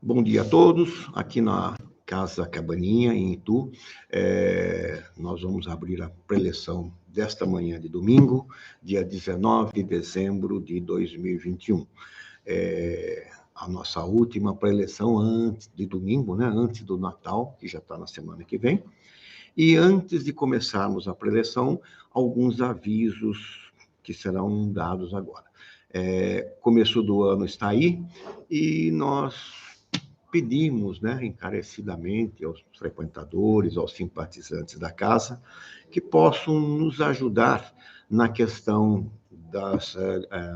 Bom dia a todos, aqui na Casa Cabaninha, em Itu. Nós vamos abrir a preleção desta manhã de domingo, dia 19 de dezembro de 2021. A nossa última preleção antes de domingo, né? Antes do Natal, que já está na semana que vem. E antes de começarmos a preleção, alguns avisos que serão dados agora. Começo do ano está aí e nós pedimos, né, encarecidamente aos frequentadores, aos simpatizantes da casa, que possam nos ajudar na questão dos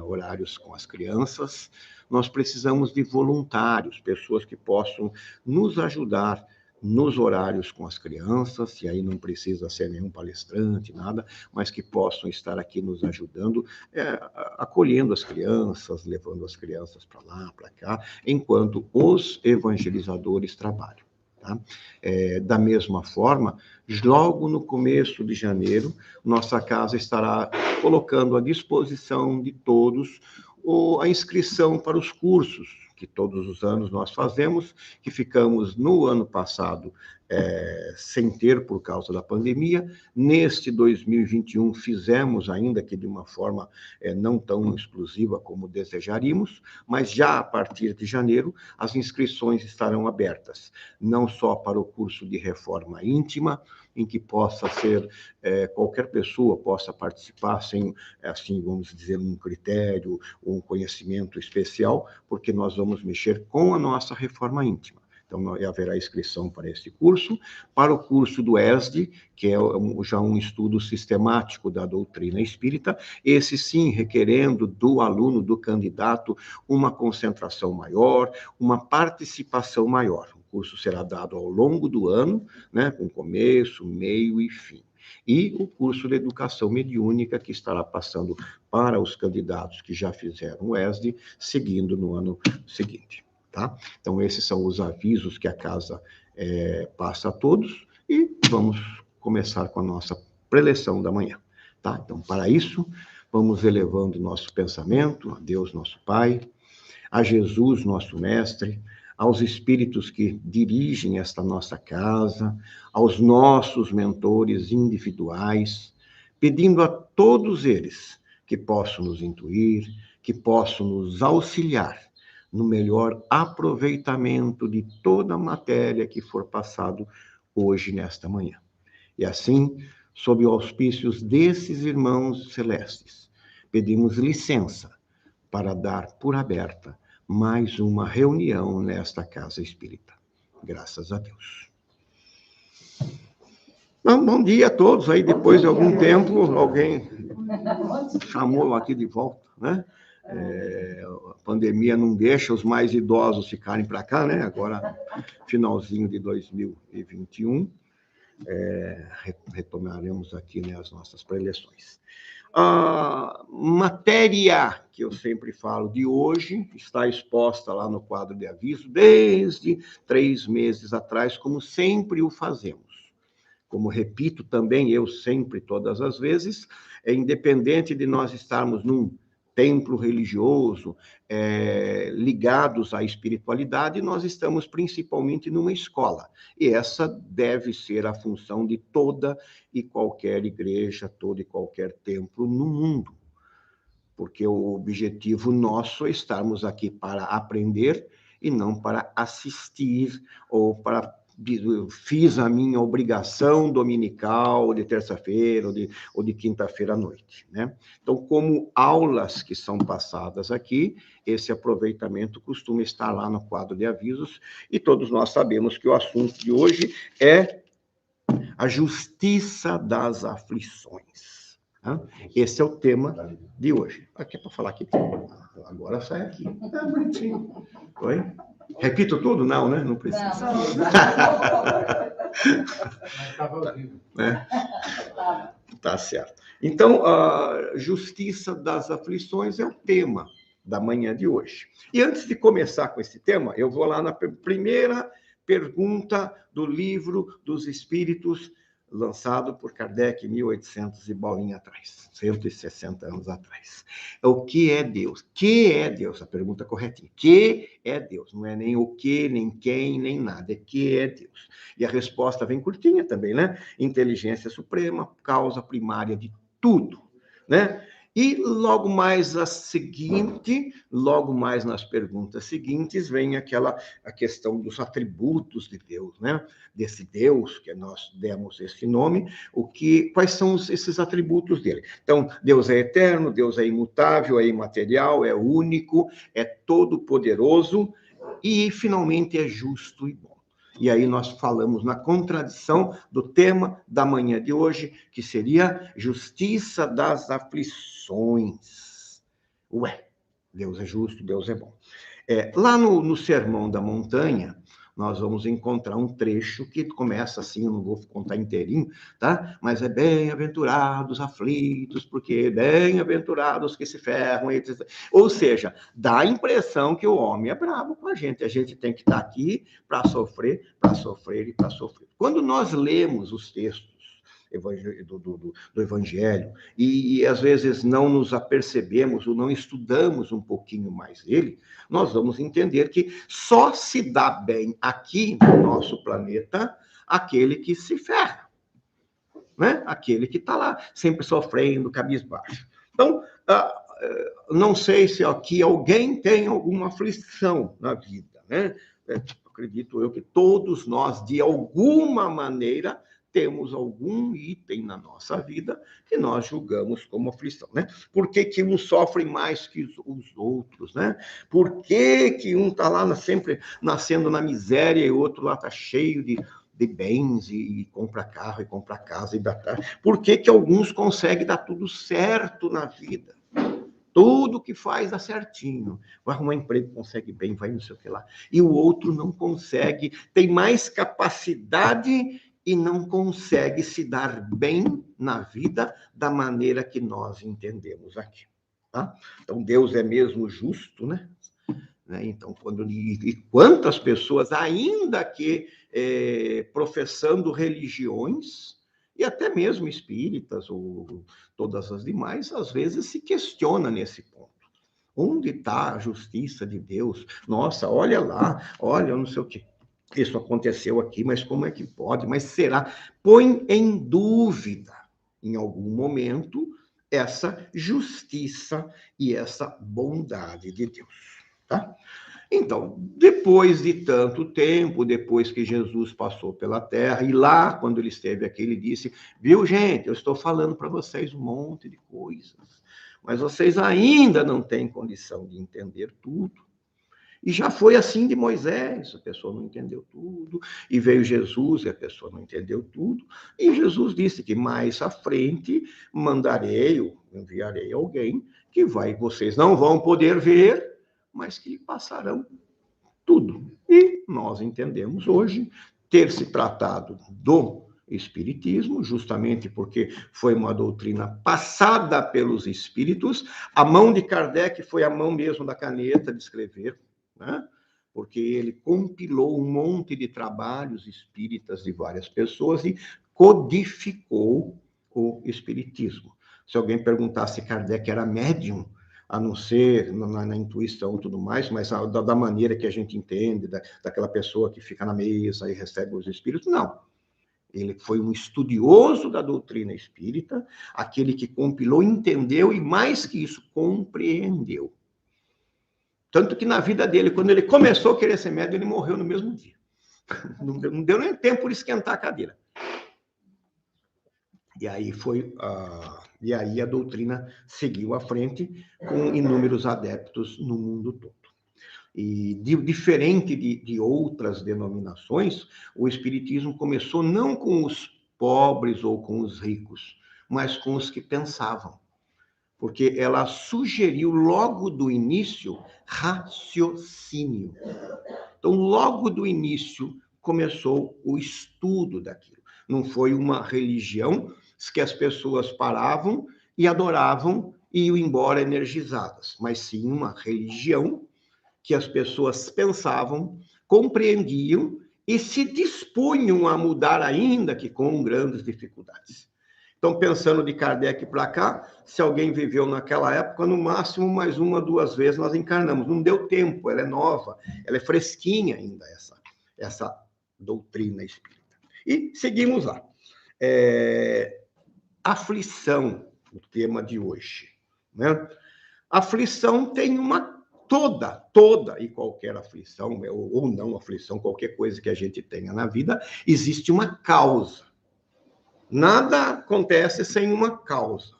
horários com as crianças. Nós precisamos de voluntários, pessoas que possam nos ajudar nos horários com as crianças, e aí não precisa ser nenhum palestrante, nada, mas que possam estar aqui nos ajudando, acolhendo as crianças, levando as crianças para lá, para cá, enquanto os evangelizadores trabalham. Tá? Da mesma forma, logo no começo de janeiro, nossa casa estará colocando à disposição de todos a inscrição para os cursos que todos os anos nós fazemos, que ficamos no ano passado sem ter por causa da pandemia. Neste 2021 fizemos, ainda que de uma forma não tão exclusiva como desejaríamos, mas já a partir de janeiro as inscrições estarão abertas, não só para o curso de reforma íntima, em que possa ser, qualquer pessoa possa participar sem, assim, vamos dizer, um critério, um conhecimento especial, porque nós vamos mexer com a nossa reforma íntima. Então, haverá inscrição para esse curso, para o curso do ESD, que é já um estudo sistemático da doutrina espírita, esse sim requerendo do aluno, do candidato, uma concentração maior, uma participação maior. O curso será dado ao longo do ano, né, com começo, meio e fim. E o curso de educação mediúnica, que estará passando para os candidatos que já fizeram o ESD, seguindo no ano seguinte. Tá? Então, esses são os avisos que a casa passa a todos, e vamos começar com a nossa preleção da manhã. Tá? Então, para isso, vamos elevando nosso pensamento a Deus, nosso Pai, a Jesus, nosso Mestre, aos espíritos que dirigem esta nossa casa, aos nossos mentores individuais, pedindo a todos eles que possam nos intuir, que possam nos auxiliar no melhor aproveitamento de toda a matéria que for passado hoje, nesta manhã. E assim, sob os auspícios desses irmãos celestes, pedimos licença para dar por aberta mais uma reunião nesta casa espírita. Graças a Deus. Bom dia a todos. Aí, depois de algum tempo, alguém chamou aqui de volta, né? A pandemia não deixa os mais idosos ficarem para cá, né? Agora, finalzinho de 2021, retomaremos aqui, né, as nossas preleções. A matéria que eu sempre falo de hoje está exposta lá no quadro de aviso desde 3 meses atrás, como sempre o fazemos. Como repito também, eu sempre, todas as vezes, independente de nós estarmos num templo religioso, ligados à espiritualidade, nós estamos principalmente numa escola. E essa deve ser a função de toda e qualquer igreja, todo e qualquer templo no mundo. Porque o objetivo nosso é estarmos aqui para aprender e não para assistir ou para... Fiz a minha obrigação dominical de terça-feira ou de quinta-feira à noite, né? Então, como aulas que são passadas aqui, esse aproveitamento costuma estar lá no quadro de avisos, e todos nós sabemos que o assunto de hoje é a justiça das aflições. Né? Esse é o tema de hoje. Aqui é para falar aqui. Agora sai aqui. É bonitinho. Oi? Repito tudo? Não, né? Não precisa. Tá certo. Então, a justiça das aflições é o tema da manhã de hoje. E antes de começar com esse tema, eu vou lá na primeira pergunta do livro dos Espíritos, lançado por Kardec em 1800 e bolinha atrás, 160 anos atrás. O que é Deus? Que é Deus? A pergunta corretinha. Que é Deus? Não é nem o que, nem quem, nem nada. É que é Deus. E a resposta vem curtinha também, né? Inteligência suprema, causa primária de tudo, né? E logo mais logo mais nas perguntas seguintes, vem a questão dos atributos de Deus, né? Desse Deus que nós demos esse nome, quais são esses atributos dele? Então, Deus é eterno, Deus é imutável, é imaterial, é único, é todo-poderoso e, finalmente, é justo e bom. E aí nós falamos na contradição do tema da manhã de hoje, que seria justiça das aflições. Ué, Deus é justo, Deus é bom. Lá no Sermão da Montanha, nós vamos encontrar um trecho que começa assim, eu não vou contar inteirinho, tá? Mas é bem-aventurados aflitos, porque bem-aventurados que se ferram, etc. Ou seja, dá a impressão que o homem é bravo com a gente tem que estar aqui para sofrer e para sofrer. Quando nós lemos os textos do Evangelho, e às vezes não nos apercebemos ou não estudamos um pouquinho mais ele, nós vamos entender que só se dá bem aqui no nosso planeta aquele que se ferra, né? Aquele que está lá sempre sofrendo, cabisbaixo. Então, não sei se aqui alguém tem alguma aflição na vida, né? Acredito eu que todos nós, de alguma maneira, temos algum item na nossa vida que nós julgamos como aflição, né? Por que uns sofrem mais que os outros, né? Por que um está lá sempre nascendo na miséria e o outro lá está cheio de bens e compra carro e compra casa e batalha? Por que alguns conseguem dar tudo certo na vida? Tudo que faz dá certinho. Vai arrumar emprego, consegue bem, vai não sei o que lá. E o outro não consegue, tem mais capacidade e não consegue se dar bem na vida da maneira que nós entendemos aqui. Tá? Então, Deus é mesmo justo, né? Então, e quantas pessoas, ainda que professando religiões, e até mesmo espíritas ou todas as demais, às vezes se questiona nesse ponto. Onde está a justiça de Deus? Nossa, olha lá, olha, não sei o quê. Isso aconteceu aqui, mas como é que pode? Mas será? Põe em dúvida, em algum momento, essa justiça e essa bondade de Deus. Tá? Então, depois de tanto tempo, depois que Jesus passou pela terra, e lá, quando ele esteve aqui, ele disse, viu, gente, eu estou falando para vocês um monte de coisas, mas vocês ainda não têm condição de entender tudo. E já foi assim de Moisés, a pessoa não entendeu tudo, e veio Jesus, e a pessoa não entendeu tudo, e Jesus disse que mais à frente enviarei alguém que vocês não vão poder ver, mas que passarão tudo. E nós entendemos hoje ter se tratado do Espiritismo, justamente porque foi uma doutrina passada pelos espíritos. A mão de Kardec foi a mão mesmo da caneta de escrever, né? Porque ele compilou um monte de trabalhos espíritas de várias pessoas e codificou o Espiritismo. Se alguém perguntasse se Kardec era médium, a não ser na intuição e tudo mais, mas da maneira que a gente entende, daquela pessoa que fica na mesa e recebe os espíritos, não. Ele foi um estudioso da doutrina espírita, aquele que compilou, entendeu e, mais que isso, compreendeu. Tanto que na vida dele, quando ele começou a querer ser médium, ele morreu no mesmo dia. Não deu nem tempo de esquentar a cadeira. E aí a doutrina seguiu à frente com inúmeros adeptos no mundo todo. E diferente de outras denominações, o Espiritismo começou não com os pobres ou com os ricos, mas com os que pensavam. Porque ela sugeriu logo do início raciocínio. Então, logo do início, começou o estudo daquilo. Não foi uma religião que as pessoas paravam e adoravam e iam embora energizadas, mas sim uma religião que as pessoas pensavam, compreendiam e se dispunham a mudar, ainda que com grandes dificuldades. Então, pensando de Kardec para cá, se alguém viveu naquela época, no máximo mais uma, duas vezes nós encarnamos. Não deu tempo, ela é nova, ela é fresquinha ainda, essa doutrina espírita. E seguimos lá. Aflição, o tema de hoje, né? Aflição tem toda e qualquer aflição, ou não aflição, qualquer coisa que a gente tenha na vida, existe uma causa. Nada acontece sem uma causa,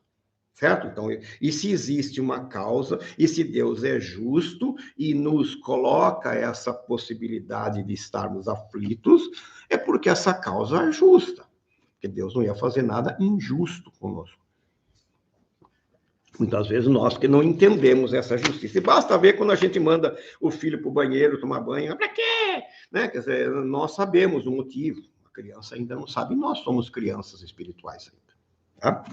certo? Então, e se existe uma causa, e se Deus é justo e nos coloca essa possibilidade de estarmos aflitos, é porque essa causa é justa. Porque Deus não ia fazer nada injusto conosco. Muitas vezes nós que não entendemos essa justiça. E basta ver quando a gente manda o filho para o banheiro tomar banho. Para quê? Né? Quer dizer, nós sabemos o motivo. A criança ainda não sabe. Nós somos crianças espirituais ainda. Tá?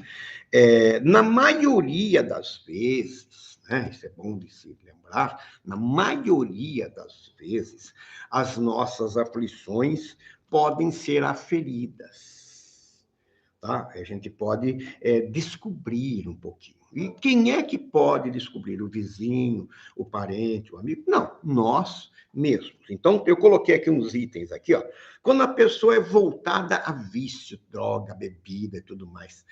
Na maioria das vezes, né? Isso é bom de se lembrar, na maioria das vezes, as nossas aflições podem ser aferidas. Tá? A gente pode descobrir um pouquinho. E quem é que pode descobrir? O vizinho, o parente, o amigo? Não, nós mesmos. Então, eu coloquei aqui uns itens aqui, ó. Quando a pessoa é voltada a vício, droga, bebida e tudo mais,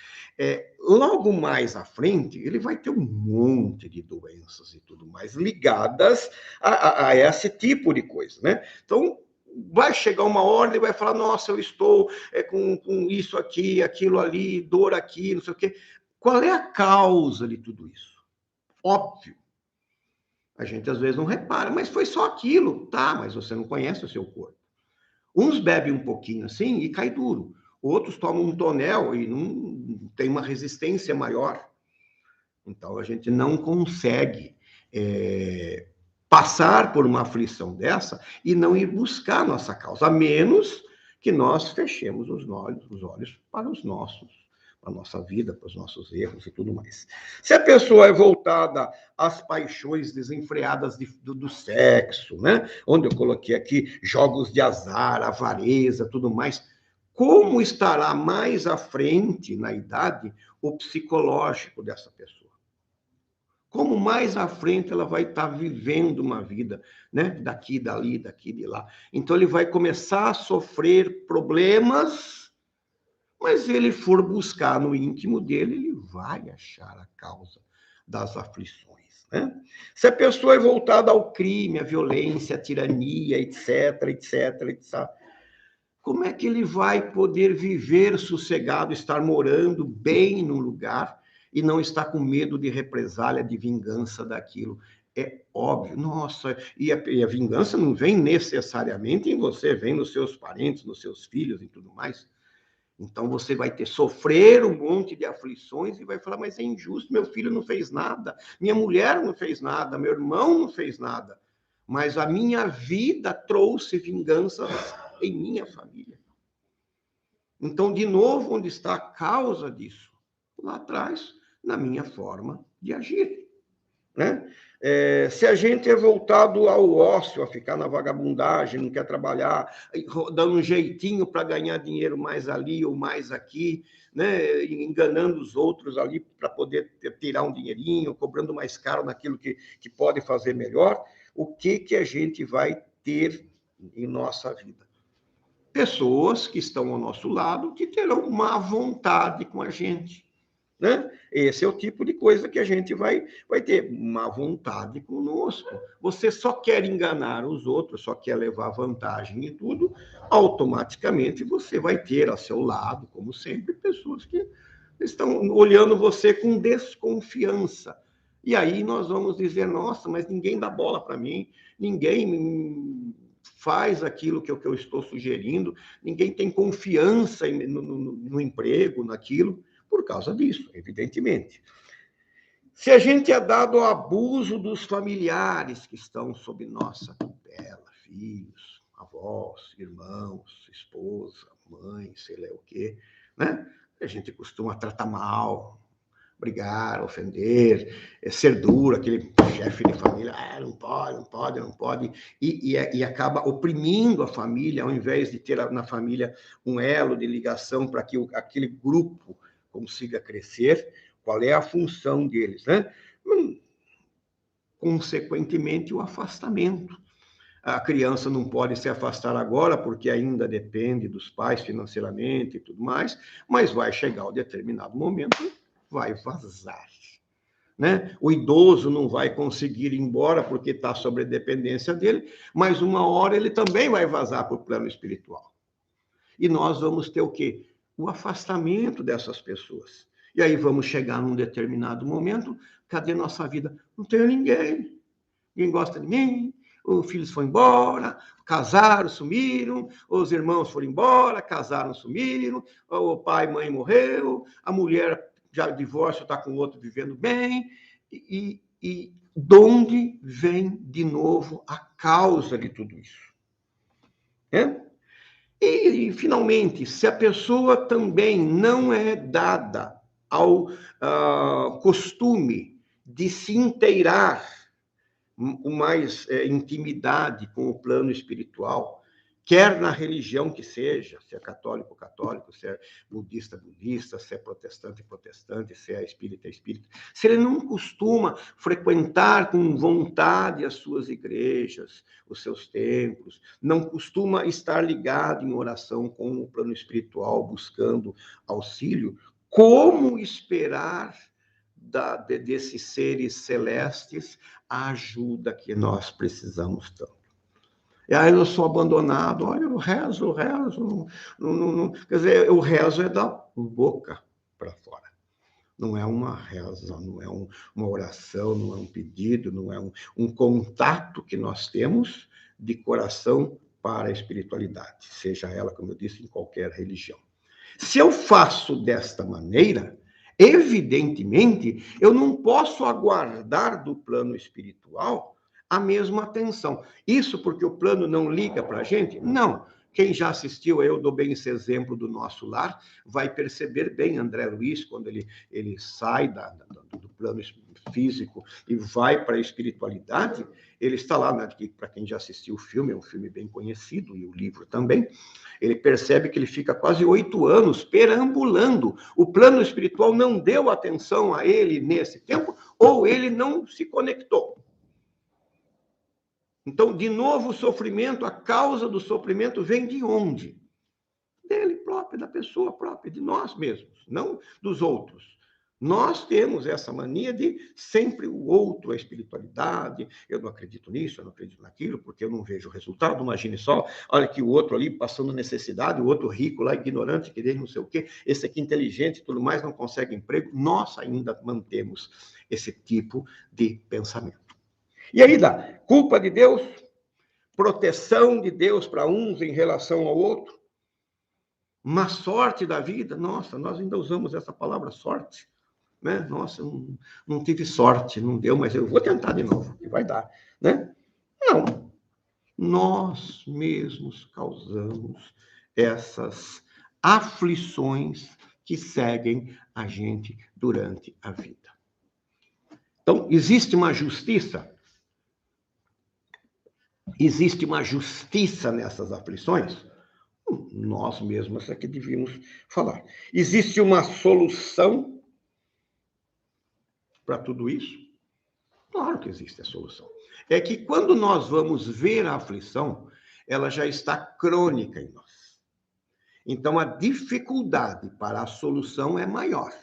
logo mais à frente, ele vai ter um monte de doenças e tudo mais ligadas a esse tipo de coisa, né? Então, vai chegar uma hora e vai falar, nossa, eu estou com isso aqui, aquilo ali, dor aqui, não sei o quê. Qual é a causa de tudo isso? Óbvio. A gente às vezes não repara, mas foi só aquilo. Tá, mas você não conhece o seu corpo. Uns bebem um pouquinho assim e cai duro. Outros tomam um tonel e não tem uma resistência maior. Então a gente não consegue passar por uma aflição dessa e não ir buscar a nossa causa, a menos que nós fechemos os olhos para a nossa vida, para os nossos erros e tudo mais. Se a pessoa é voltada às paixões desenfreadas do sexo, né? Onde eu coloquei aqui jogos de azar, avareza, tudo mais, como estará mais à frente na idade o psicológico dessa pessoa? Como mais à frente ela vai estar vivendo uma vida, né? Daqui, dali, daqui, de lá. Então ele vai começar a sofrer problemas, mas se ele for buscar no íntimo dele, ele vai achar a causa das aflições, né? Se a pessoa é voltada ao crime, à violência, à tirania, etc, etc, etc, como é que ele vai poder viver sossegado, estar morando bem num lugar e não estar com medo de represália, de vingança daquilo? É óbvio. Nossa, e a vingança não vem necessariamente em você, vem nos seus parentes, nos seus filhos e tudo mais. Então você vai sofrer um monte de aflições e vai falar, mas é injusto, meu filho não fez nada, minha mulher não fez nada, meu irmão não fez nada, mas a minha vida trouxe vingança em minha família. Então, de novo, onde está a causa disso? Lá atrás, na minha forma de agir, né? Se a gente é voltado ao ócio, a ficar na vagabundagem, não quer trabalhar, dando um jeitinho para ganhar dinheiro mais ali ou mais aqui, né? Enganando os outros ali para poder tirar um dinheirinho, cobrando mais caro naquilo que pode fazer melhor, o que a gente vai ter em nossa vida? Pessoas que estão ao nosso lado que terão má vontade com a gente, né? Esse é o tipo de coisa que a gente vai ter, má vontade conosco. Você só quer enganar os outros, só quer levar vantagem em tudo, automaticamente você vai ter ao seu lado, como sempre, pessoas que estão olhando você com desconfiança. E aí nós vamos dizer, nossa, mas ninguém dá bola para mim, ninguém faz aquilo que eu estou sugerindo, ninguém tem confiança no emprego, naquilo, por causa disso, evidentemente. Se a gente é dado ao abuso dos familiares que estão sob nossa tutela, filhos, avós, irmãos, esposa, mãe, sei lá o quê, né? A gente costuma tratar mal, brigar, ofender, ser duro, aquele chefe de família, não pode, e acaba oprimindo a família, ao invés de ter na família um elo de ligação para que aquele grupo consiga crescer. Qual é a função deles, né? Consequentemente, o afastamento. A criança não pode se afastar agora, porque ainda depende dos pais financeiramente e tudo mais, mas vai chegar um determinado momento, vai vazar. Né? O idoso não vai conseguir ir embora porque está sob a dependência dele, mas uma hora ele também vai vazar para o plano espiritual. E nós vamos ter o quê? O afastamento dessas pessoas. E aí vamos chegar num determinado momento, cadê nossa vida? Não tenho ninguém. Ninguém gosta de mim, os filhos foram embora, casaram, sumiram, os irmãos foram embora, casaram, sumiram, o pai e mãe morreu, a mulher já divórcio, está com outro vivendo bem, e de onde vem de novo a causa de tudo isso? E, finalmente, se a pessoa também não é dada ao costume de se inteirar com mais intimidade com o plano espiritual, quer na religião que seja, se é católico, católico, se é budista, budista, se é protestante, protestante, se é espírita, espírita. Se ele não costuma frequentar com vontade as suas igrejas, os seus templos, não costuma estar ligado em oração com o plano espiritual, buscando auxílio, como esperar desses seres celestes a ajuda que nós precisamos tanto? E aí eu sou abandonado, olha, eu rezo. Quer dizer, o rezo é da boca para fora. Não é uma reza, não é uma oração, não é um pedido, não é um contato que nós temos de coração para a espiritualidade, seja ela, como eu disse, em qualquer religião. Se eu faço desta maneira, evidentemente, eu não posso aguardar do plano espiritual a mesma atenção. Isso porque o plano não liga para a gente? Não. Quem já assistiu, eu dou bem esse exemplo do nosso lar, vai perceber bem André Luiz, quando ele sai do plano físico e vai para a espiritualidade, ele está lá, né, para quem já assistiu o filme, é um filme bem conhecido, e o livro também, ele percebe que ele fica quase 8 anos perambulando. O plano espiritual não deu atenção a ele nesse tempo, ou ele não se conectou. Então, de novo, o sofrimento, a causa do sofrimento vem de onde? Dele próprio, da pessoa própria, de nós mesmos, não dos outros. Nós temos essa mania de sempre o outro, a espiritualidade, eu não acredito nisso, eu não acredito naquilo, porque eu não vejo o resultado. Imagine só, olha que o outro ali passando necessidade, o outro rico lá, ignorante, querendo não sei o quê, esse aqui inteligente e tudo mais, não consegue emprego. Nós ainda mantemos esse tipo de pensamento. E aí dá culpa de Deus, proteção de Deus para uns em relação ao outro, má sorte da vida. Nossa, nós ainda usamos essa palavra sorte, né? Nossa, não tive sorte, não deu, mas eu vou tentar de novo, que vai dar, né? Não, nós mesmos causamos essas aflições que seguem a gente durante a vida. Então, existe uma justiça nessas aflições? Nós mesmos é que devíamos falar. Existe uma solução para tudo isso? Claro que existe a solução. É que quando nós vamos ver a aflição, ela já está crônica em nós. Então, a dificuldade para a solução é maior.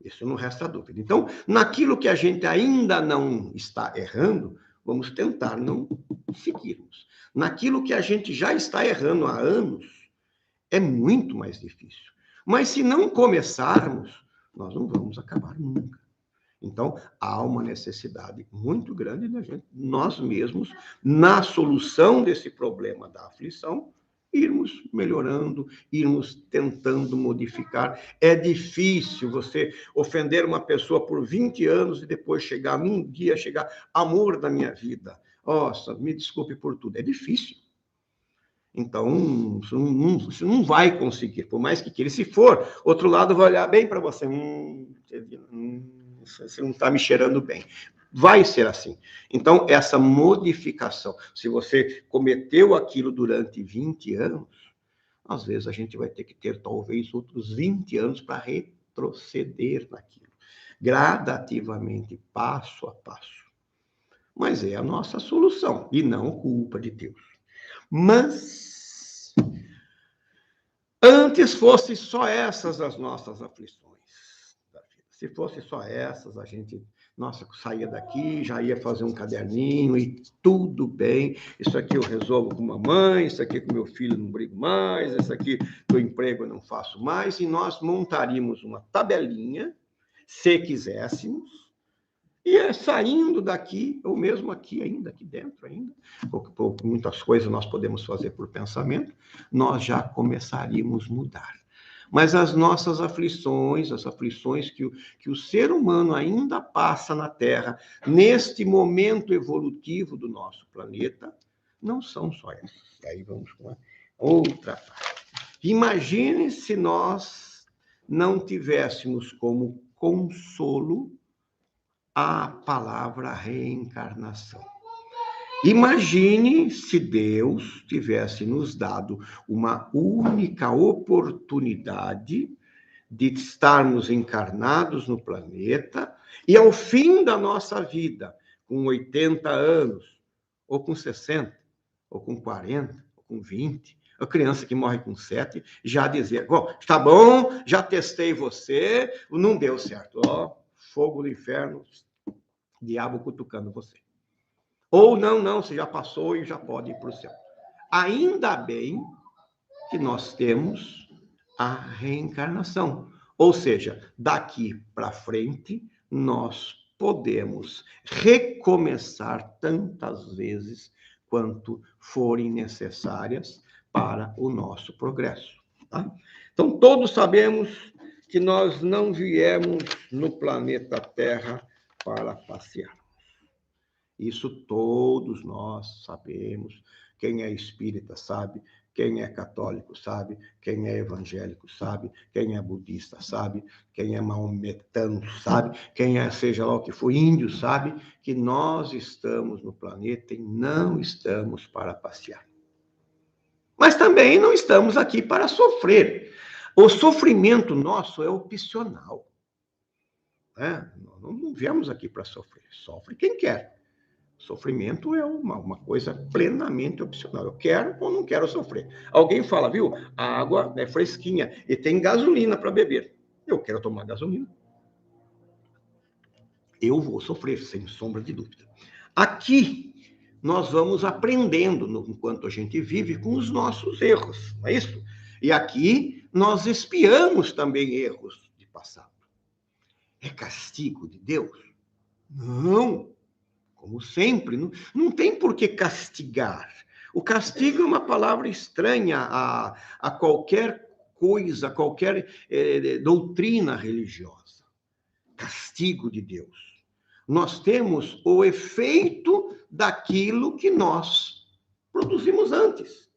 Isso não resta dúvida. Então, naquilo que a gente ainda não está errando, vamos tentar não seguirmos. Naquilo que a gente já está errando há anos, é muito mais difícil. Mas se não começarmos, nós não vamos acabar nunca. Então, há uma necessidade muito grande da gente, nós mesmos, na solução desse problema da aflição, irmos melhorando, irmos tentando modificar. É difícil você ofender uma pessoa por 20 anos e depois chegar, num dia, amor da minha vida. Nossa, me desculpe por tudo. É difícil. Então, você não vai conseguir, por mais que queira. Se for, outro lado vai olhar bem para você. Você não está me cheirando bem. Vai ser assim. Então, essa modificação, se você cometeu aquilo durante 20 anos, às vezes a gente vai ter que ter talvez outros 20 anos para retroceder naquilo, gradativamente, passo a passo. Mas é a nossa solução, e não culpa de Deus. Mas, antes fosse só essas as nossas aflições da vida. Se fosse só essas, a gente, nossa, saía daqui, já ia fazer um caderninho e tudo bem. Isso aqui eu resolvo com mamãe, isso aqui com meu filho não brigo mais, isso aqui do emprego eu não faço mais, e nós montaríamos uma tabelinha, se quiséssemos, e saindo daqui, ou mesmo aqui ainda, aqui dentro ainda, por muitas coisas nós podemos fazer por pensamento, nós já começaríamos a mudar. Mas as nossas aflições, as aflições que o ser humano ainda passa na Terra, neste momento evolutivo do nosso planeta, não são só essas. E aí vamos com a outra parte. Imagine se nós não tivéssemos como consolo a palavra reencarnação. Imagine se Deus tivesse nos dado uma única oportunidade de estarmos encarnados no planeta e ao fim da nossa vida, com 80 anos, ou com 60, ou com 40, ou com 20, a criança que morre com 7, já dizer, tá bom, já testei você, não deu certo, fogo do inferno, diabo cutucando você. Ou não, você já passou e já pode ir para o céu. Ainda bem que nós temos a reencarnação. Ou seja, daqui para frente, nós podemos recomeçar tantas vezes quanto forem necessárias para o nosso progresso. Tá? Então, todos sabemos que nós não viemos no planeta Terra para passear. Isso todos nós sabemos. Quem é espírita sabe, quem é católico sabe, quem é evangélico sabe, quem é budista sabe, quem é maometano sabe, quem é, seja lá o que for, índio sabe, que nós estamos no planeta e não estamos para passear. Mas também não estamos aqui para sofrer. O sofrimento nosso é opcional. Nós não viemos aqui para sofrer. Sofre quem quer. Sofrimento é uma coisa plenamente opcional. Eu quero ou não quero sofrer. Alguém fala, viu? A água é fresquinha e tem gasolina para beber. Eu quero tomar gasolina. Eu vou sofrer, sem sombra de dúvida. Aqui, nós vamos aprendendo, enquanto a gente vive, com os nossos erros, não é isso? E aqui, nós expiamos também erros de passado. É castigo de Deus? Não. Como sempre, não tem por que castigar. O castigo é uma palavra estranha a qualquer coisa, a qualquer doutrina religiosa. Castigo de Deus. Nós temos o efeito daquilo que nós produzimos antes.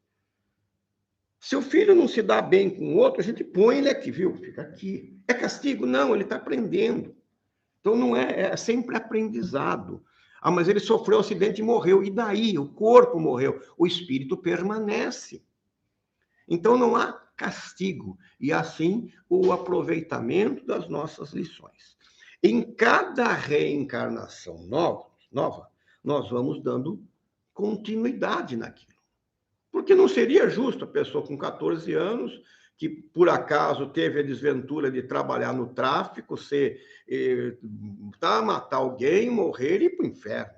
Se o filho não se dá bem com o outro, a gente põe ele aqui, viu? Fica aqui. É castigo? Não, ele está aprendendo. Então, não é sempre aprendizado. Mas ele sofreu um acidente e morreu. E daí? O corpo morreu. O espírito permanece. Então, não há castigo. E, assim, o aproveitamento das nossas lições. Em cada reencarnação nova, nós vamos dando continuidade naquilo. Porque não seria justo a pessoa com 14 anos que, por acaso, teve a desventura de trabalhar no tráfico, matar alguém, morrer e ir para o inferno.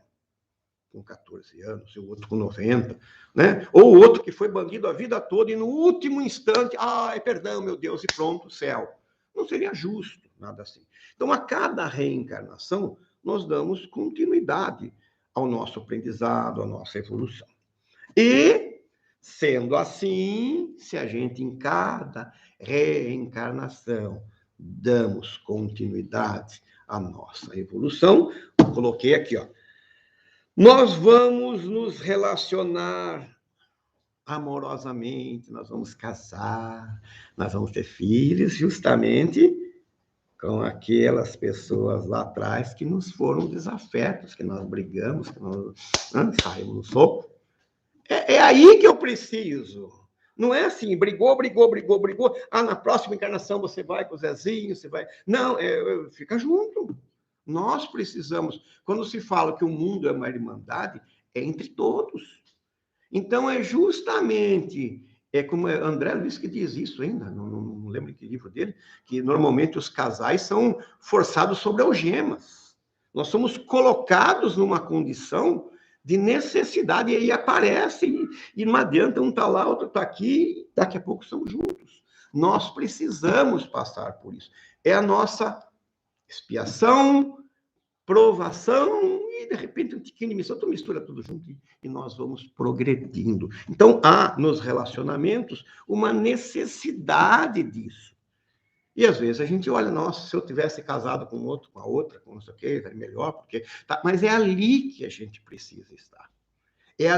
Com 14 anos, o outro com 90, né? Ou o outro que foi bandido a vida toda e no último instante, perdão, meu Deus, e pronto, céu. Não seria justo, nada assim. Então, a cada reencarnação, nós damos continuidade ao nosso aprendizado, à nossa evolução. E, sendo assim, se a gente em cada reencarnação damos continuidade à nossa evolução, eu coloquei aqui, nós vamos nos relacionar amorosamente, nós vamos casar, nós vamos ter filhos, justamente com aquelas pessoas lá atrás que nos foram desafetos, que nós brigamos, que nós saímos no soco. É aí que eu preciso. Não é assim, brigou. Na próxima encarnação você vai com o Zezinho, você vai... Não, fica junto. Nós precisamos... Quando se fala que o mundo é uma irmandade, é entre todos. Então, é justamente... É como André Luiz que diz isso ainda, não lembro que livro dele, que normalmente os casais são forçados sobre algemas. Nós somos colocados numa condição de necessidade, e aí aparece, e não adianta, um está lá, outro está aqui, daqui a pouco estamos juntos. Nós precisamos passar por isso. É a nossa expiação, provação, e de repente um tiquinho de missão, tu mistura tudo junto e nós vamos progredindo. Então, há nos relacionamentos uma necessidade disso. E às vezes a gente olha, nossa, se eu tivesse casado com outro, com a outra, com não sei o quê, é melhor, porque... Tá, mas é ali que a gente precisa estar. É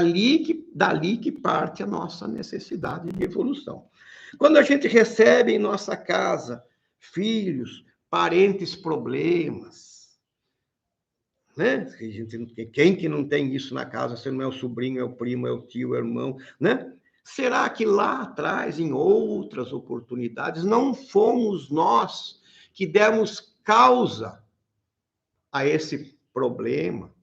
dali que parte a nossa necessidade de evolução. Quando a gente recebe em nossa casa filhos, parentes, problemas, né? Quem que não tem isso na casa? Se não é o sobrinho, é o primo, é o tio, é o irmão, né? Será que lá atrás, em outras oportunidades, não fomos nós que demos causa a esse problema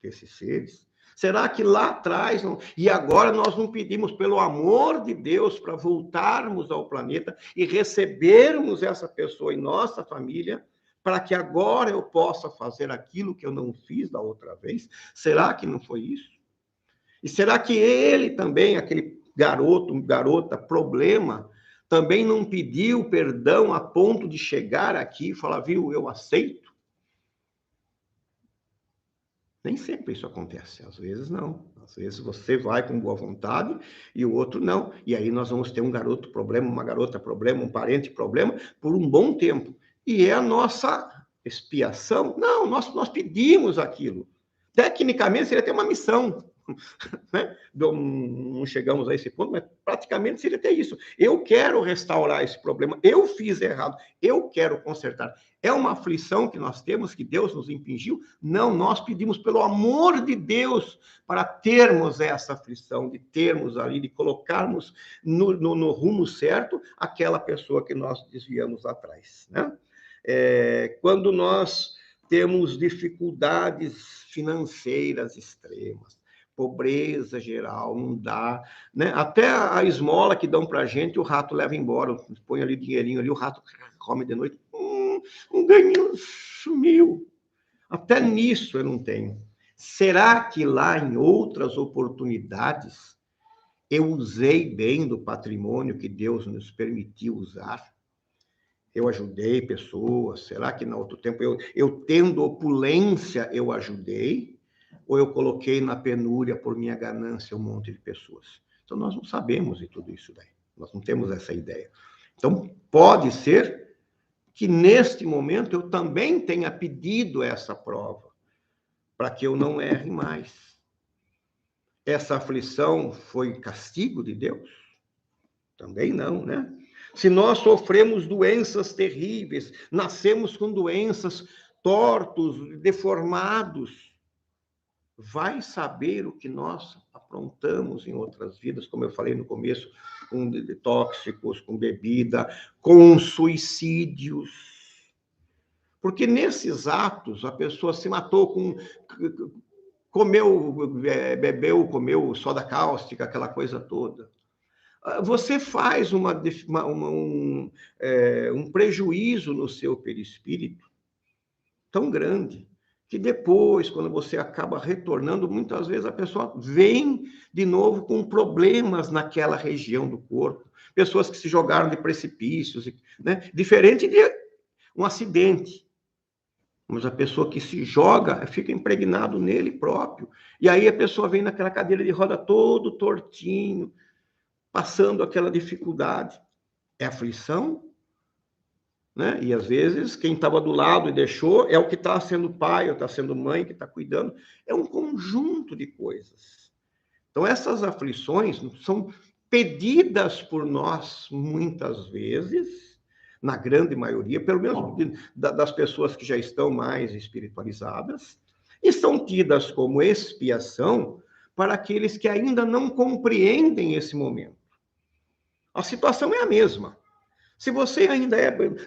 desses seres? Será que lá atrás, e agora nós não pedimos, pelo amor de Deus, para voltarmos ao planeta e recebermos essa pessoa em nossa família, para que agora eu possa fazer aquilo que eu não fiz da outra vez? Será que não foi isso? E será que ele também, aquele garoto, garota, problema, também não pediu perdão a ponto de chegar aqui e falar, viu, eu aceito? Nem sempre isso acontece, às vezes não. Às vezes você vai com boa vontade e o outro não. E aí nós vamos ter um garoto problema, uma garota problema, um parente problema, por um bom tempo. E é a nossa expiação? Não, nós pedimos aquilo. Tecnicamente seria ter uma missão. Né? Não chegamos a esse ponto, mas praticamente seria ter isso. Eu quero restaurar esse problema, eu fiz errado, eu quero consertar. É uma aflição que nós temos, que Deus nos impingiu? Não, nós pedimos pelo amor de Deus para termos essa aflição, de termos ali, de colocarmos no rumo certo aquela pessoa que nós desviamos atrás. Né? Quando nós temos dificuldades financeiras extremas, pobreza geral, não dá, né? Até a esmola que dão para a gente, o rato leva embora, põe ali dinheirinho ali, o rato come de noite, um ganho sumiu. Até nisso eu não tenho. Será que lá em outras oportunidades eu usei bem do patrimônio que Deus nos permitiu usar? Eu ajudei pessoas? Será que no outro tempo eu tendo opulência eu ajudei? Ou eu coloquei na penúria por minha ganância um monte de pessoas? Então, nós não sabemos de tudo isso daí. Nós não temos essa ideia. Então, pode ser que neste momento eu também tenha pedido essa prova, para que eu não erre mais. Essa aflição foi castigo de Deus? Também não, né? Se nós sofremos doenças terríveis, nascemos com doenças, tortos, deformados, vai saber o que nós aprontamos em outras vidas, como eu falei no começo, com tóxicos, com bebida, com suicídios. Porque nesses atos, a pessoa se matou bebeu, comeu soda cáustica, aquela coisa toda. Você faz um prejuízo no seu perispírito tão grande, que depois, quando você acaba retornando, muitas vezes a pessoa vem de novo com problemas naquela região do corpo. Pessoas que se jogaram de precipícios, né? Diferente de um acidente. Mas a pessoa que se joga fica impregnado nele próprio. E aí a pessoa vem naquela cadeira de roda todo tortinho, passando aquela dificuldade. É aflição? Né? E às vezes quem estava do lado e deixou é o que está sendo pai ou está sendo mãe, que está cuidando. É um conjunto de coisas. Então, essas aflições são pedidas por nós, muitas vezes, na grande maioria, pelo menos das pessoas que já estão mais espiritualizadas, e são tidas como expiação para aqueles que ainda não compreendem esse momento. A situação é a mesma. Se você ainda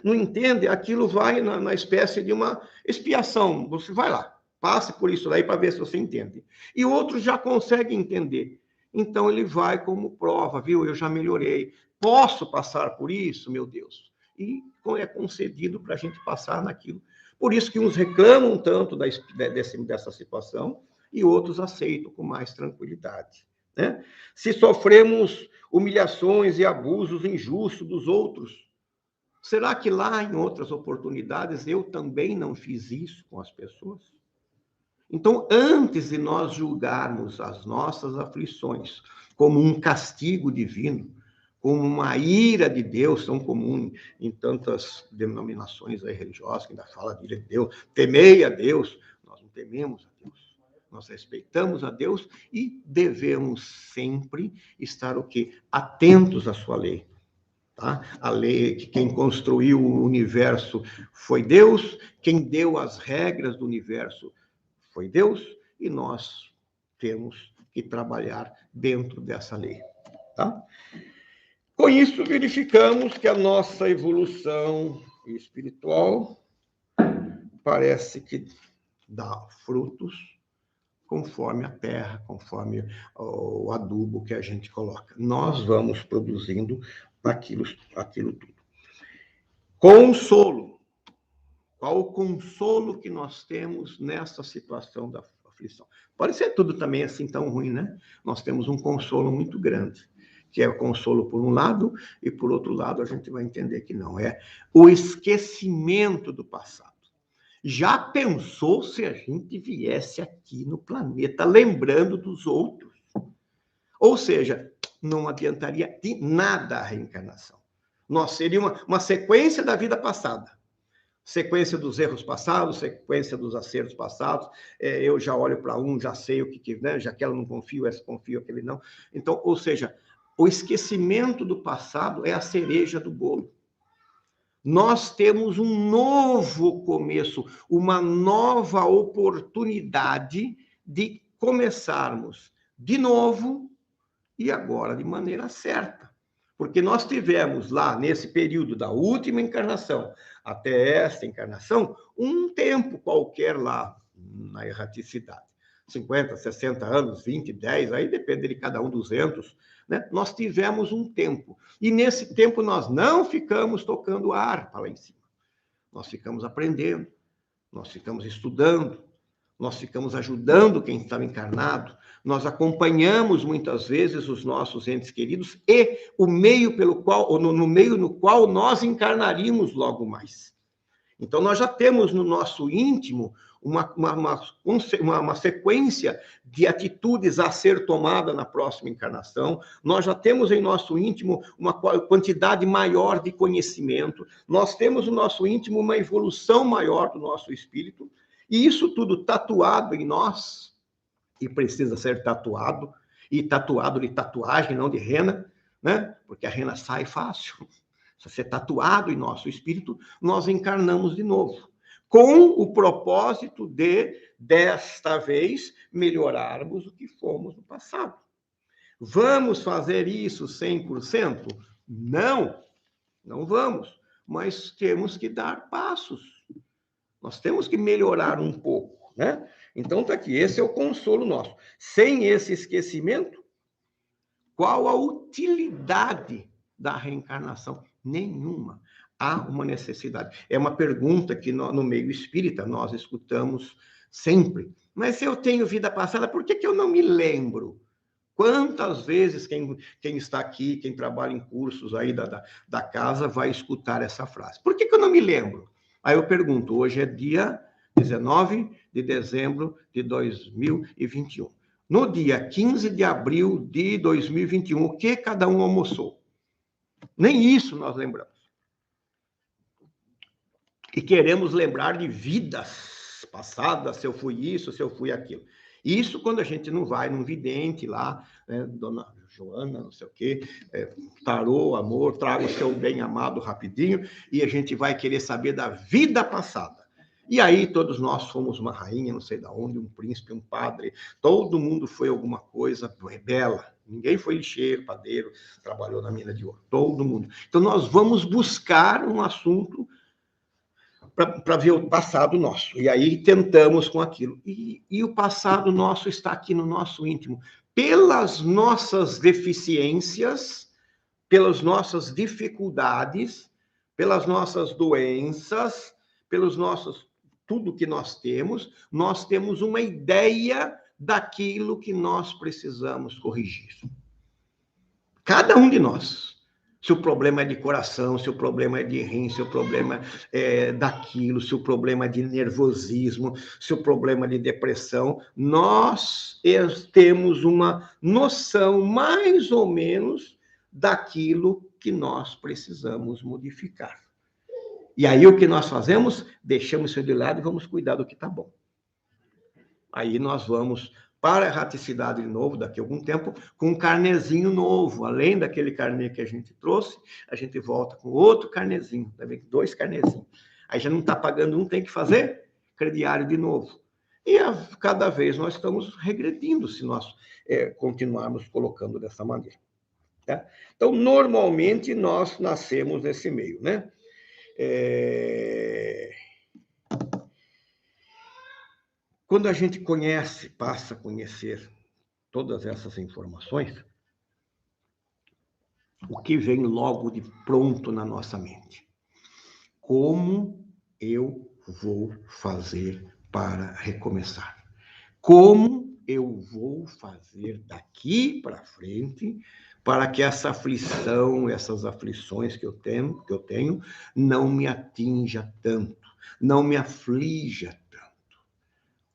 não entende, aquilo vai na espécie de uma expiação. Você vai lá, passe por isso daí para ver se você entende. E outros já conseguem entender. Então ele vai como prova, viu? Eu já melhorei. Posso passar por isso, meu Deus? E é concedido para a gente passar naquilo. Por isso que uns reclamam tanto dessa situação e outros aceitam com mais tranquilidade, né? Se sofremos humilhações e abusos injustos dos outros, será que lá em outras oportunidades eu também não fiz isso com as pessoas? Então, antes de nós julgarmos as nossas aflições como um castigo divino, como uma ira de Deus, tão comum em tantas denominações religiosas, que ainda fala de ira de Deus, temei a Deus, nós não tememos a Deus. Nós respeitamos a Deus e devemos sempre estar o quê? Atentos à sua lei. Tá? A lei, que quem construiu o universo foi Deus, quem deu as regras do universo foi Deus, e nós temos que trabalhar dentro dessa lei. Tá? Com isso, verificamos que a nossa evolução espiritual parece que dá frutos conforme a terra, conforme o adubo que a gente coloca. Nós vamos produzindo aquilo tudo. Consolo. Qual o consolo que nós temos nessa situação da aflição? Pode ser tudo também assim tão ruim, né? Nós temos um consolo muito grande, que é o consolo por um lado, e por outro lado a gente vai entender que não é o esquecimento do passado. Já pensou se a gente viesse aqui no planeta lembrando dos outros? Ou seja, não adiantaria de nada a reencarnação. Nós seríamos uma sequência da vida passada. Sequência dos erros passados, sequência dos acertos passados. Eu já olho para um, já sei o que, né? Já que ela não confio, essa confio, aquele não. Então, ou seja, o esquecimento do passado é a cereja do bolo. Nós temos um novo começo, uma nova oportunidade de começarmos de novo e agora de maneira certa. Porque nós tivemos lá, nesse período da última encarnação até esta encarnação, um tempo qualquer lá na erraticidade. 50, 60 anos, 20, 10, aí depende de cada um, 200, né? Nós tivemos um tempo. E nesse tempo nós não ficamos tocando ar para lá em cima. Nós ficamos aprendendo, nós ficamos estudando, nós ficamos ajudando quem estava encarnado, nós acompanhamos muitas vezes os nossos entes queridos e o meio pelo qual, ou no meio no qual nós encarnaríamos logo mais. Então, nós já temos no nosso íntimo uma sequência de atitudes a ser tomada na próxima encarnação, nós já temos em nosso íntimo uma quantidade maior de conhecimento, nós temos no nosso íntimo uma evolução maior do nosso espírito, e isso tudo tatuado em nós, e precisa ser tatuado, e tatuado de tatuagem, não de rena, né? Porque a rena sai fácil. Se ser tatuado em nosso espírito, nós encarnamos de novo, com o propósito de, desta vez, melhorarmos o que fomos no passado. Vamos fazer isso 100%? Não, não vamos, mas temos que dar passos. Nós temos que melhorar um pouco, né? Então, tá aqui, esse é o consolo nosso. Sem esse esquecimento, qual a utilidade da reencarnação? Nenhuma. Há uma necessidade. É uma pergunta que no meio espírita nós escutamos sempre. Mas se eu tenho vida passada, por que eu não me lembro? Quantas vezes quem está aqui, quem trabalha em cursos aí da casa, vai escutar essa frase? Por que eu não me lembro? Aí eu pergunto, hoje é dia 19 de dezembro de 2021. No dia 15 de abril de 2021, o que cada um almoçou? Nem isso nós lembramos. E queremos lembrar de vidas passada, se eu fui isso, se eu fui aquilo. Isso quando a gente não vai num vidente lá, né, dona Joana, não sei o quê, tarô, amor, traga o seu bem-amado rapidinho, e a gente vai querer saber da vida passada. E aí todos nós fomos uma rainha, não sei de onde, um príncipe, um padre, todo mundo foi alguma coisa bela. Ninguém foi lixeiro, padeiro, trabalhou na mina de ouro, todo mundo. Então nós vamos buscar um assunto para ver o passado nosso. E aí tentamos com aquilo. E o passado nosso está aqui no nosso íntimo. Pelas nossas deficiências, pelas nossas dificuldades, pelas nossas doenças, pelos nossos tudo que nós temos uma ideia daquilo que nós precisamos corrigir. Cada um de nós. Se o problema é de coração, se o problema é de rim, se o problema é daquilo, se o problema é de nervosismo, se o problema é de depressão, nós temos uma noção mais ou menos daquilo que nós precisamos modificar. E aí o que nós fazemos? Deixamos isso de lado e vamos cuidar do que está bom. Aí nós vamos para a erraticidade de novo, daqui a algum tempo, com um carnezinho novo. Além daquele carnê que a gente trouxe, a gente volta com outro carnezinho, também 2 carnezinhos. Aí já não está pagando um, tem que fazer crediário de novo. E cada vez nós estamos regredindo se nós continuarmos colocando dessa maneira. Tá? Então, normalmente, nós nascemos nesse meio, né? Quando a gente passa a conhecer todas essas informações, o que vem logo de pronto na nossa mente? Como eu vou fazer para recomeçar? Como eu vou fazer daqui para frente para que essa aflição, essas aflições que eu tenho, não me atinja tanto, não me aflija tanto?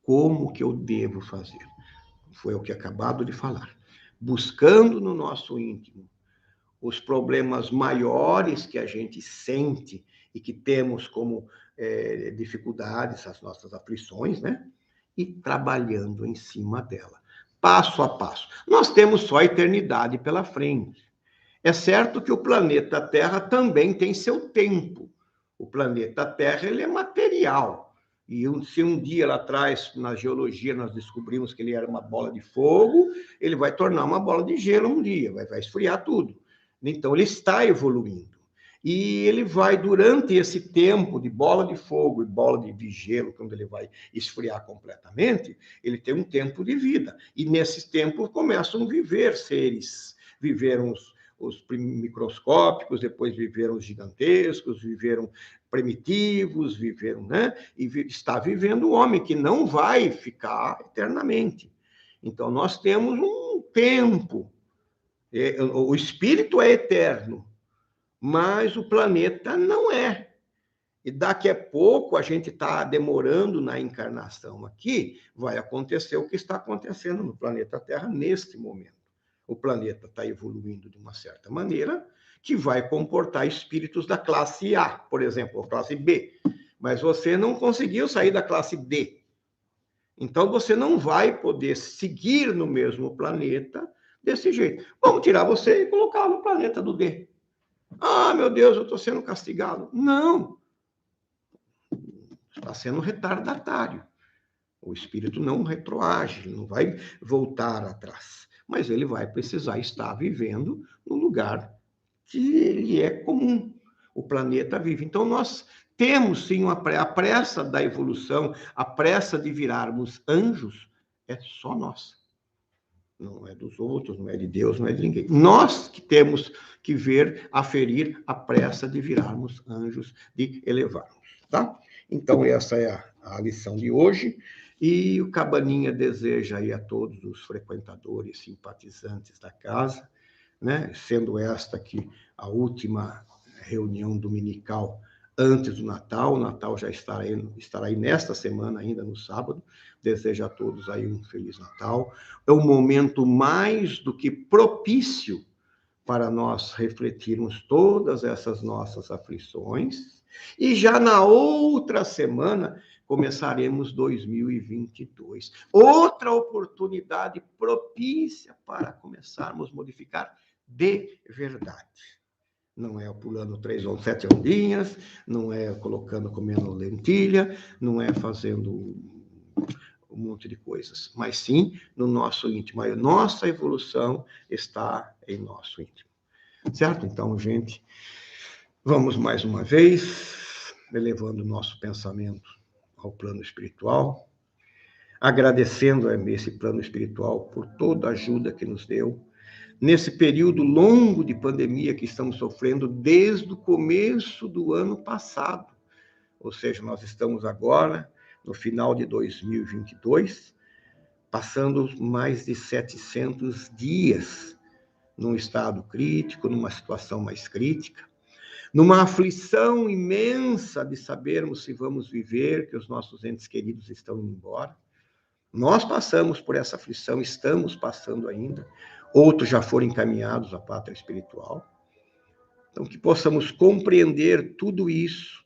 Como que eu devo fazer? Foi o que acabado de falar. Buscando no nosso íntimo os problemas maiores que a gente sente e que temos como dificuldades, as nossas aflições, né? E trabalhando em cima dela, passo a passo. Nós temos só a eternidade pela frente. É certo que o planeta Terra também tem seu tempo. O planeta Terra, ele é material. E se um dia lá atrás, na geologia, nós descobrimos que ele era uma bola de fogo, ele vai tornar uma bola de gelo um dia, vai esfriar tudo. Então, ele está evoluindo. E ele vai, durante esse tempo de bola de fogo e bola de gelo, quando ele vai esfriar completamente, ele tem um tempo de vida. E nesse tempo começam a viver seres. Viveram os microscópicos, depois viveram os gigantescos, viveram primitivos, viveram, né? E está vivendo o homem, que não vai ficar eternamente. Então, nós temos um tempo. O espírito é eterno, mas o planeta não é. E daqui a pouco a gente está demorando na encarnação aqui, vai acontecer o que está acontecendo no planeta Terra neste momento. O planeta está evoluindo de uma certa maneira que vai comportar espíritos da classe A, por exemplo, ou classe B. Mas você não conseguiu sair da classe D. Então você não vai poder seguir no mesmo planeta desse jeito. Vamos tirar você e colocar no planeta do D. Ah, meu Deus, eu estou sendo castigado. Não. Está sendo retardatário. O espírito não retroage, não vai voltar atrás. Mas ele vai precisar estar vivendo no lugar que ele é comum. O planeta vive. Então, nós temos, sim, a pressa da evolução, a pressa de virarmos anjos, é só nossa. Não é dos outros, não é de Deus, não é de ninguém. Nós que temos que aferir a pressa de virarmos anjos, de elevarmos, tá? Então, essa é a lição de hoje. E o Cabaninha deseja aí a todos os frequentadores, simpatizantes da casa, né? Sendo esta aqui a última reunião dominical antes do Natal. O Natal já estará aí nesta semana, ainda no sábado. Desejo a todos aí um Feliz Natal. É um momento mais do que propício para nós refletirmos todas essas nossas aflições. E já na outra semana, começaremos 2022. Outra oportunidade propícia para começarmos a modificar de verdade. Não é pulando 3 ou 7 ondinhas, não é comendo lentilha, não é fazendo um monte de coisas, mas sim no nosso íntimo. A nossa evolução está em nosso íntimo. Certo? Então, gente, vamos mais uma vez elevando o nosso pensamento ao plano espiritual, agradecendo a esse plano espiritual por toda a ajuda que nos deu, nesse período longo de pandemia que estamos sofrendo desde o começo do ano passado. Ou seja, nós estamos agora, no final de 2022, passando mais de 700 dias num estado crítico, numa situação mais crítica, numa aflição imensa de sabermos se vamos viver, que os nossos entes queridos estão indo embora. Nós passamos por essa aflição, estamos passando ainda. Outros já foram encaminhados à pátria espiritual. Então, que possamos compreender tudo isso,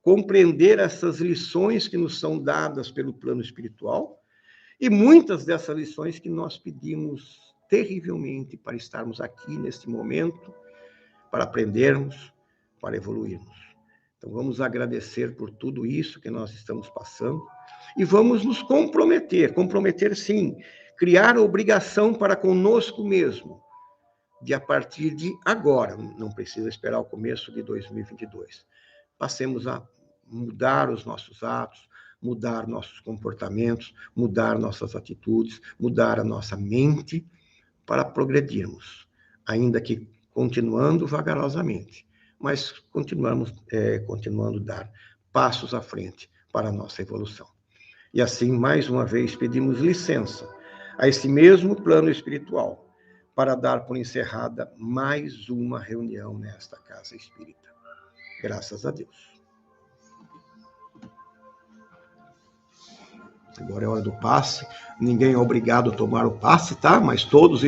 compreender essas lições que nos são dadas pelo plano espiritual e muitas dessas lições que nós pedimos terrivelmente para estarmos aqui neste momento, para aprendermos, para evoluirmos. Então, vamos agradecer por tudo isso que nós estamos passando e vamos nos comprometer sim, criar a obrigação para conosco mesmo, de a partir de agora, não precisa esperar o começo de 2022, passemos a mudar os nossos atos, mudar nossos comportamentos, mudar nossas atitudes, mudar a nossa mente para progredirmos, ainda que continuando vagarosamente, mas continuando a dar passos à frente para a nossa evolução. E assim, mais uma vez, pedimos licença a esse mesmo plano espiritual para dar por encerrada mais uma reunião nesta casa espírita. Graças a Deus. Agora é hora do passe. Ninguém é obrigado a tomar o passe, tá? Mas todos